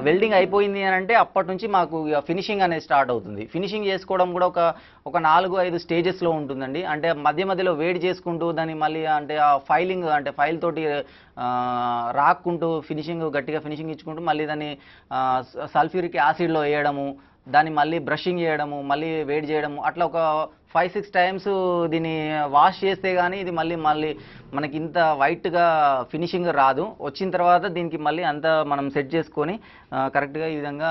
Welding అయిపోయింది అని అంటే అప్పటి నుంచి మాకు ఫినిషింగ్ అనేది స్టార్ట్ అవుతుంది. ఫినిషింగ్ చేసుకోవడం కూడా ఒక 4-5 స్టేజెస్లో ఉంటుందండి. అంటే మధ్య మధ్యలో వేడి చేసుకుంటూ దాన్ని మళ్ళీ అంటే ఆ ఫైలింగ్ అంటే ఫైల్ తోటి రాక్కుంటూ గట్టిగా ఫినిషింగ్ ఇచ్చుకుంటూ మళ్ళీ దాన్ని సల్ఫ్యూరిక్ యాసిడ్లో వేయడము, దాన్ని మళ్ళీ బ్రషింగ్ చేయడము, మళ్ళీ వేడి చేయడము, అట్లా ఒక 5-6 టైమ్స్ దీన్ని వాష్ చేస్తే కానీ ఇది మళ్ళీ మనకి ఇంత వైట్గా ఫినిషింగ్ రాదు. వచ్చిన తర్వాత దీనికి మళ్ళీ అంతా మనం సెట్ చేసుకొని కరెక్ట్గా ఈ విధంగా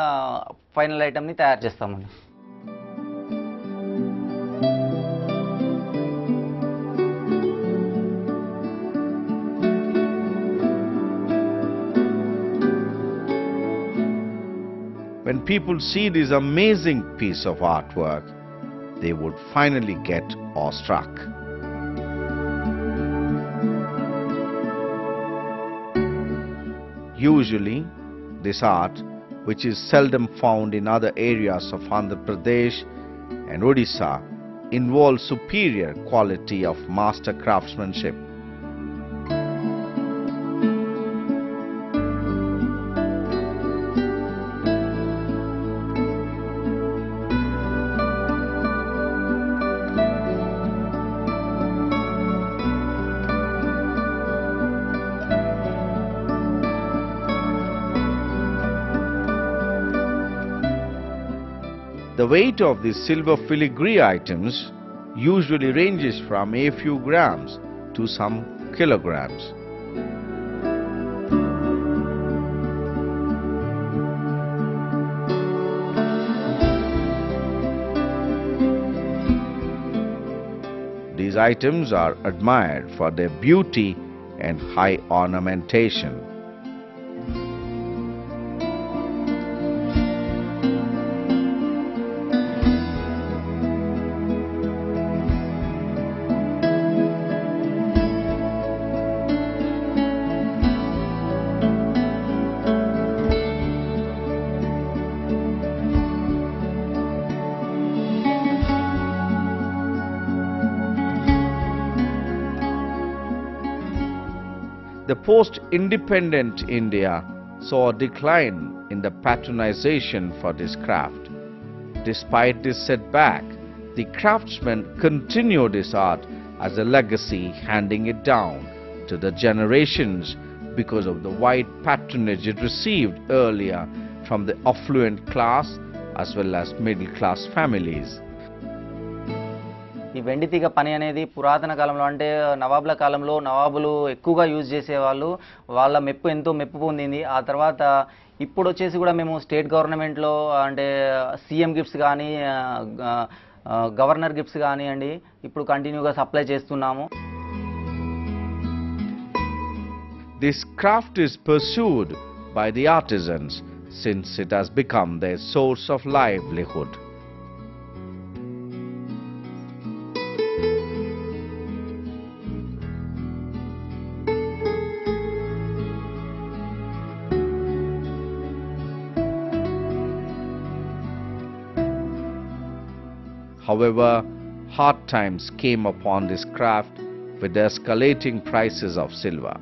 ఫైనల్ ఐటమ్ని తయారు చేస్తామండి. When people see this amazing piece of artwork, they would finally get awestruck. Usually, this art, which is seldom found in other areas of Andhra Pradesh and Odisha, involves superior quality of master craftsmanship. The weight of these silver filigree items usually ranges from a few grams to some kilograms. These items are admired for their beauty and high ornamentation. The post-independent India saw a decline in the patronization for this craft. Despite this setback, the craftsmen continued this art as a legacy, handing it down to the generations because of the wide patronage it received earlier from the affluent class as well as middle-class families. ఈ వెండితీగ పని అనేది పురాతన కాలంలో అంటే నవాబుల కాలంలో నవాబులు ఎక్కువగా use చేసేవాళ్ళు. వాళ్ళ ఎంతో మెప్పు పొందింది. ఆ తర్వాత ఇప్పుడు వచ్చేసి కూడా మేము స్టేట్ గవర్నమెంట్లో అంటే సీఎం గిఫ్ట్స్ కానీ గవర్నర్ గిఫ్ట్స్ కానివ్వండి ఇప్పుడు కంటిన్యూగా సప్లై చేస్తున్నాము. This craft is pursued by the artisans since it has become their source of livelihood. However, hard times came upon this craft with the escalating prices of silver.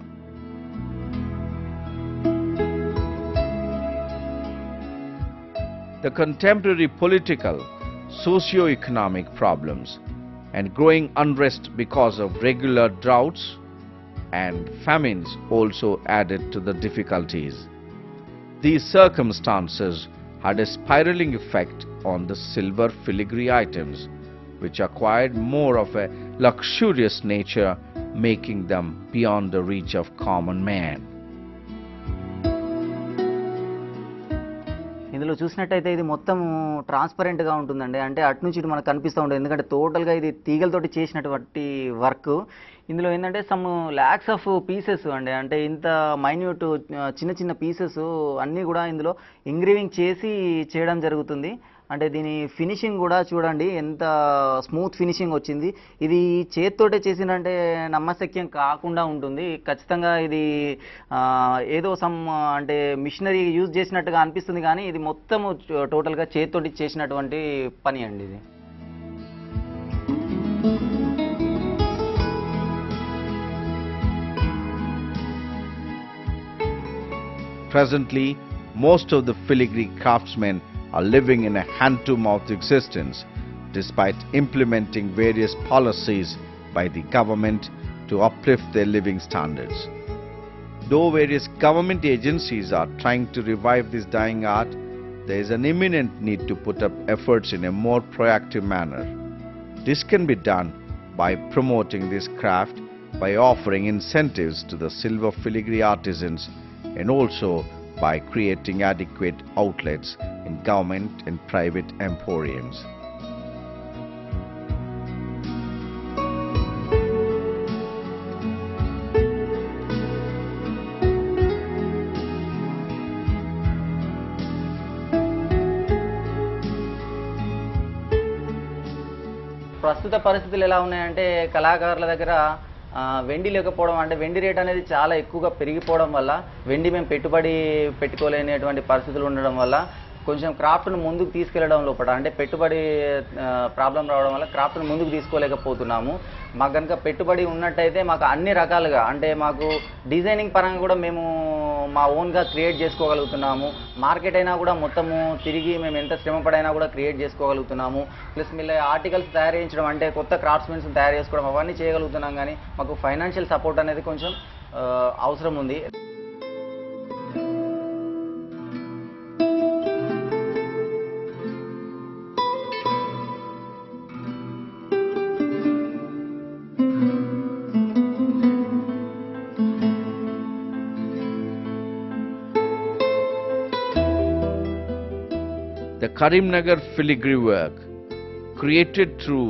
The contemporary political, socio-economic problems and growing unrest because of regular droughts and famines also added to the difficulties. These circumstances had a spiraling effect on the silver filigree items, which acquired more of a luxurious nature, making them beyond the reach of common man. ఇందులో చూసినట్టయితే ఇది మొత్తం ట్రాన్స్పరెంట్గా ఉంటుందండి. అంటే అటు నుంచి ఇటు మనకు కనిపిస్తూ ఉంటుంది. ఎందుకంటే టోటల్గా ఇది తీగలతోటి చేసినటువంటి వర్క్. ఇందులో ఏంటంటే సమ్ ల్యాక్స్ ఆఫ్ పీసెస్ అండి. అంటే ఇంత మైన్యూట్ చిన్న చిన్న పీసెస్ అన్నీ కూడా ఇందులో ఎంగ్రేవింగ్ చేసి చేయడం జరుగుతుంది. అంటే దీని ఫినిషింగ్ కూడా చూడండి ఎంత స్మూత్ ఫినిషింగ్ వచ్చింది. ఇది చేత్తోటే చేసిందంటే నమ్మశక్యం కాకుండా ఉంటుంది. ఖచ్చితంగా ఇది ఏదో అంటే మిషనరీ యూజ్ చేసినట్టుగా అనిపిస్తుంది, కానీ ఇది మొత్తం టోటల్గా చేత్తోటి చేసినటువంటి పని అండి ఇది. Presently, most of the filigree craftsmen are living in a hand-to-mouth existence despite implementing various policies by the government to uplift their living standards. Though various government agencies are trying to revive this dying art, there is an imminent need to put up efforts in a more proactive manner. This can be done by promoting this craft by offering incentives to the silver filigree artisans and also by creating adequate outlets in government and private emporiums. ప్రస్తుత పరిస్థితులు ఎలా ఉన్నాయంటే కళాకారుల దగ్గర వెండి లేకపోవడం, అంటే వెండి రేట్ అనేది చాలా ఎక్కువగా పెరిగిపోవడం వల్ల వెండి మేము పెట్టుబడి పెట్టుకోలేనటువంటి పరిస్థితులు ఉండడం వల్ల కొంచెం క్రాఫ్ట్ను ముందుకు తీసుకెళ్లడం లోపల అంటే పెట్టుబడి ప్రాబ్లం రావడం వల్ల క్రాఫ్ట్ను ముందుకు తీసుకోలేకపోతున్నాము. మాకు కనుక పెట్టుబడి ఉన్నట్టయితే మాకు అన్ని రకాలుగా అంటే మాకు డిజైనింగ్ పరంగా కూడా మేము మా ఓన్గా క్రియేట్ చేసుకోగలుగుతున్నాము. మార్కెట్ అయినా కూడా మొత్తము తిరిగి మేము ఎంత శ్రమపడైనా కూడా క్రియేట్ చేసుకోగలుగుతున్నాము. ప్లస్ మళ్ళీ ఆర్టికల్స్ తయారు చేయించడం అంటే కొత్త క్రాఫ్ట్స్మెన్స్ తయారు చేసుకోవడం అవన్నీ చేయగలుగుతున్నాం. కానీ మాకు ఫైనాన్షియల్ సపోర్ట్ అనేది కొంచెం అవసరం ఉంది. The Karimnagar filigree work, created through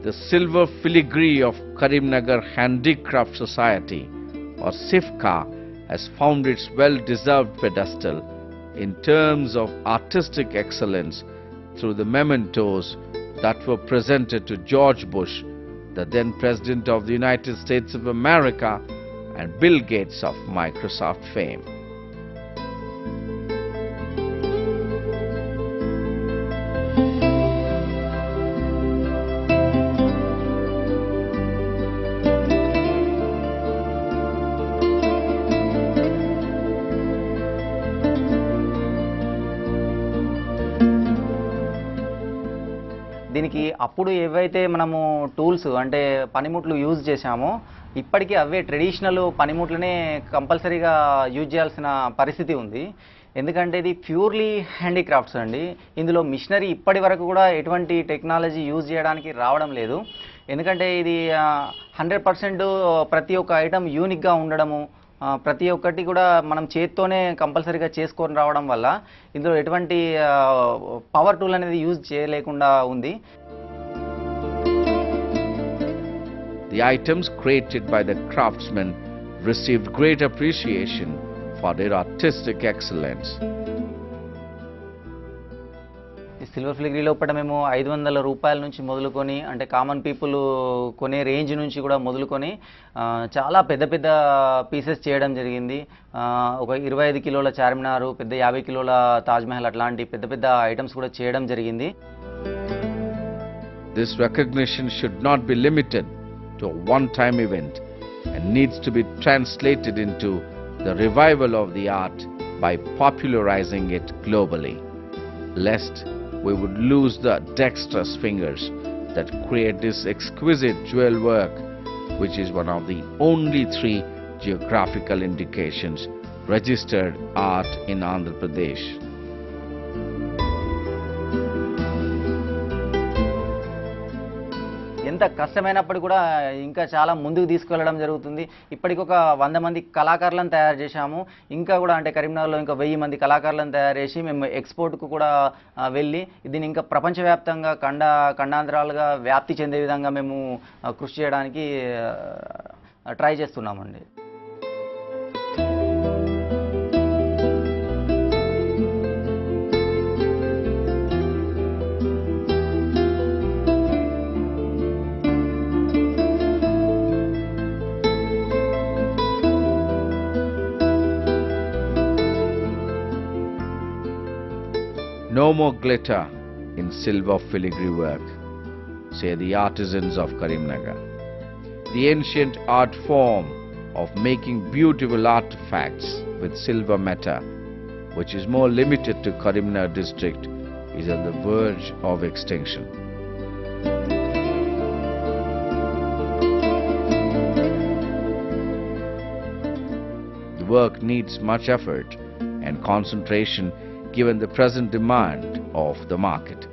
the Silver Filigree of Karimnagar Handicraft Society or SIFCA, has found its well-deserved pedestal in terms of artistic excellence through the mementos that were presented to George Bush, the then President of the United States of America, and Bill Gates of Microsoft fame. దీనికి అప్పుడు ఏవైతే మనము tools అంటే పనిముట్లు use చేశామో ఇప్పటికీ అవే traditional పనిముట్లనే కంపల్సరీగా use చేయాల్సిన పరిస్థితి ఉంది. ఎందుకంటే ఇది ప్యూర్లీ హ్యాండీక్రాఫ్ట్స్ అండి. ఇందులో మిషనరీ ఇప్పటి వరకు కూడా ఎటువంటి టెక్నాలజీ యూజ్ చేయడానికి రావడం లేదు. ఎందుకంటే ఇది 100% ప్రతి ఒక్క ఐటమ్ యూనిక్గా ఉండడము, ప్రతి ఒక్కటి కూడా మనం చేత్తోనే కంపల్సరీగా చేసుకొని రావడం వల్ల ఇందులో ఎటువంటి పవర్ టూల్ అనేది యూజ్ చేయలేకుండా ఉంది. The items created by the craftsmen received great appreciation for their artistic excellence. ఈ సిల్వర్ ఫిలిగ్రీ లోపల మేము 500 రూపాయల నుంచి మొదలుకొని అంటే కామన్ పీపుల్ కొనే రేంజ్ నుంచి కూడా మొదలుకొని చాలా పెద్ద పెద్ద పీసెస్ చేయడం జరిగింది. ఒక 25 కిలోల చార్మినార్, పెద్ద 50 కిలోల తాజ్మహల్ అట్లాంటి పెద్ద పెద్ద ఐటమ్స్ కూడా చేయడం జరిగింది. This recognition should not be limited to a one-time event and needs to be translated into the revival of the art by popularizing it globally, lest we would lose the dexterous fingers that create this exquisite jewel work, which is one of the only 3 geographical indications registered art in Andhra Pradesh. ఎంత కష్టమైనప్పుడు కూడా ఇంకా చాలా ముందుకు తీసుకెళ్లడం జరుగుతుంది. ఇప్పటికి ఒక 100 మంది కళాకారులను తయారు చేశాము. ఇంకా కూడా అంటే కరీంనగర్లో ఇంకా 1000 మంది కళాకారులను తయారు చేసి మేము ఎక్స్పోర్ట్కు కూడా వెళ్ళి దీన్ని ఇంకా ప్రపంచవ్యాప్తంగా ఖండాంతరాలుగా వ్యాప్తి చెందే విధంగా మేము కృషి చేయడానికి ట్రై చేస్తున్నామండి. No more glitter in silver filigree work, say the artisans of Karimnagar. The ancient art form of making beautiful artifacts with silver matter which is more limited to Karimnagar district, is on the verge of extinction. The work needs much effort and concentration given the present demand of the market.